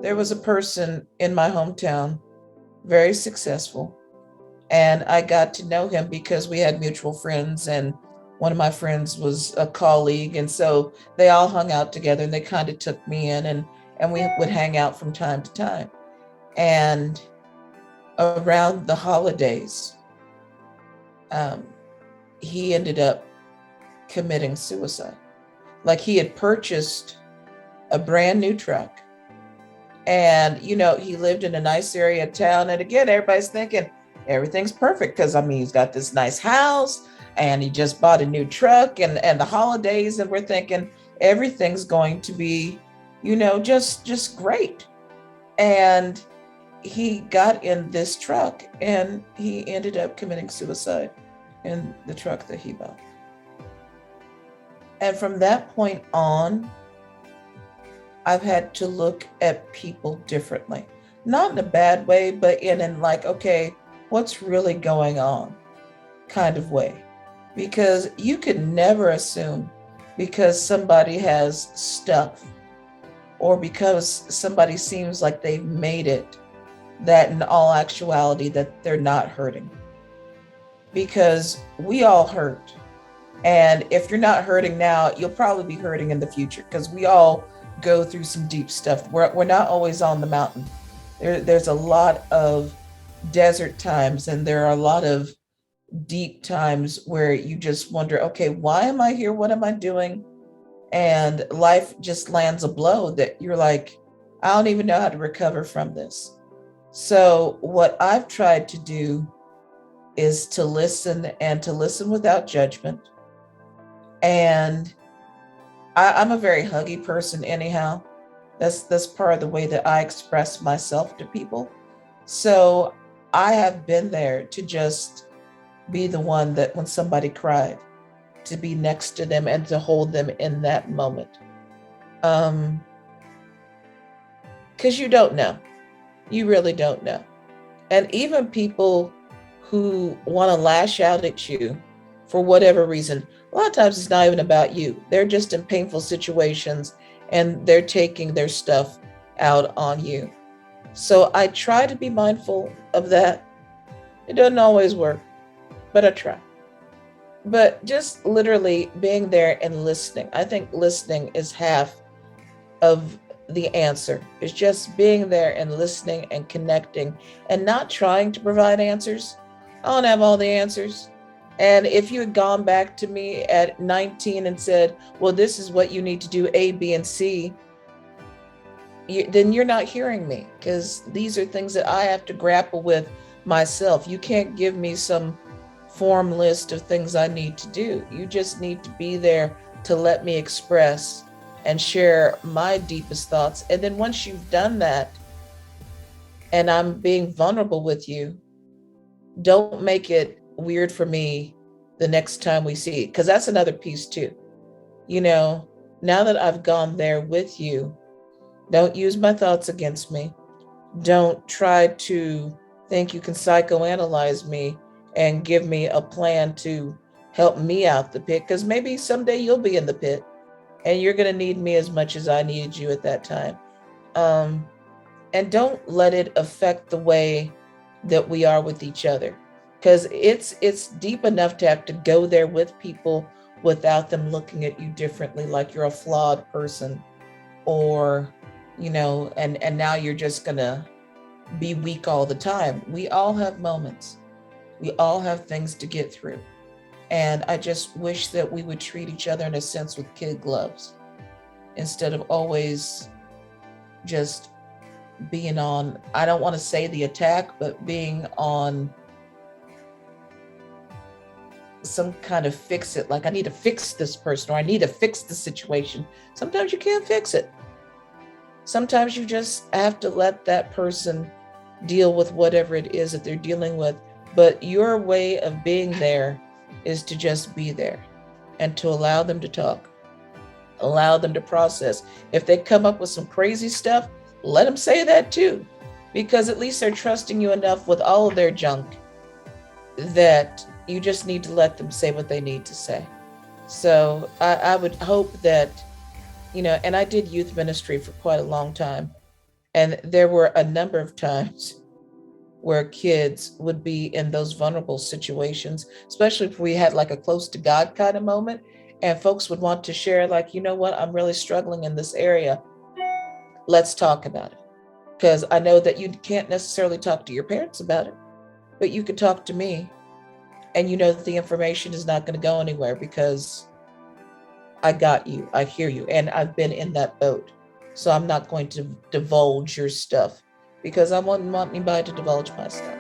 there was a person in my hometown, very successful, and I got to know him because we had mutual friends, and one of my friends was a colleague, and so they all hung out together, and they kind of took me in, and we would hang out from time to time. And around the holidays, um, he ended up committing suicide. Like, he had purchased a brand new truck, and he lived in a nice area of town, and again, everybody's thinking everything's perfect because he's got this nice house, and he just bought a new truck, and the holidays, and we're thinking everything's going to be just great. And he got in this truck, and he ended up committing suicide in the truck that he bought. And from that point on, I've had to look at people differently. Not in a bad way, but in like, okay, what's really going on kind of way. Because you could never assume because somebody has stuff or because somebody seems like they've made it, that in all actuality that they're not hurting. Because we all hurt. And if you're not hurting now, you'll probably be hurting in the future, because we all go through some deep stuff. We're not always on the mountain. There's a lot of desert times, and there are a lot of deep times where you just wonder, okay, why am I here? What am I doing? And life just lands a blow that you're like, I don't even know how to recover from this. So what I've tried to do is to listen, and to listen without judgment. And I'm a very huggy person anyhow. That's part of the way that I express myself to people. So I have been there to just be the one that when somebody cried, to be next to them and to hold them in that moment. Because you don't know. You really don't know. And even people who want to lash out at you for whatever reason, a lot of times it's not even about you. They're just in painful situations, and they're taking their stuff out on you. So I try to be mindful of that. It doesn't always work, but I try. But just literally being there and listening. I think listening is half of the answer. It's just being there and listening and connecting, and not trying to provide answers. I don't have all the answers. And if you had gone back to me at 19 and said, well, this is what you need to do, A, B, and C, then you're not hearing me, because these are things that I have to grapple with myself. You can't give me some form list of things I need to do. You just need to be there to let me express and share my deepest thoughts. And then once you've done that, and I'm being vulnerable with you, don't make it weird for me the next time we see it, because that's another piece too. Now that I've gone there with you, don't use my thoughts against me. Don't try to think you can psychoanalyze me and give me a plan to help me out the pit, because maybe someday you'll be in the pit and you're going to need me as much as I needed you at that time. And don't let it affect the way that we are with each other, because it's deep enough to have to go there with people without them looking at you differently, like you're a flawed person, or and now you're just gonna be weak all the time. We all have moments. We all have things to get through. And I just wish that we would treat each other in a sense with kid gloves, instead of always just being on, I don't want to say the attack, but being on some kind of fix it, like I need to fix this person, or I need to fix the situation. Sometimes you can't fix it. Sometimes you just have to let that person deal with whatever it is that they're dealing with. But your way of being there is to just be there and to allow them to talk, allow them to process. If they come up with some crazy stuff, let them say that too, because at least they're trusting you enough with all of their junk that you just need to let them say what they need to say. So I would hope that, and I did youth ministry for quite a long time. And there were a number of times where kids would be in those vulnerable situations, especially if we had like a close to God kind of moment, and folks would want to share, like, you know what, I'm really struggling in this area. Let's talk about it. Because I know that you can't necessarily talk to your parents about it, but you can talk to me. And you know that the information is not going to go anywhere because I got you. I hear you. And I've been in that boat. So I'm not going to divulge your stuff because I wouldn't want anybody to divulge my stuff.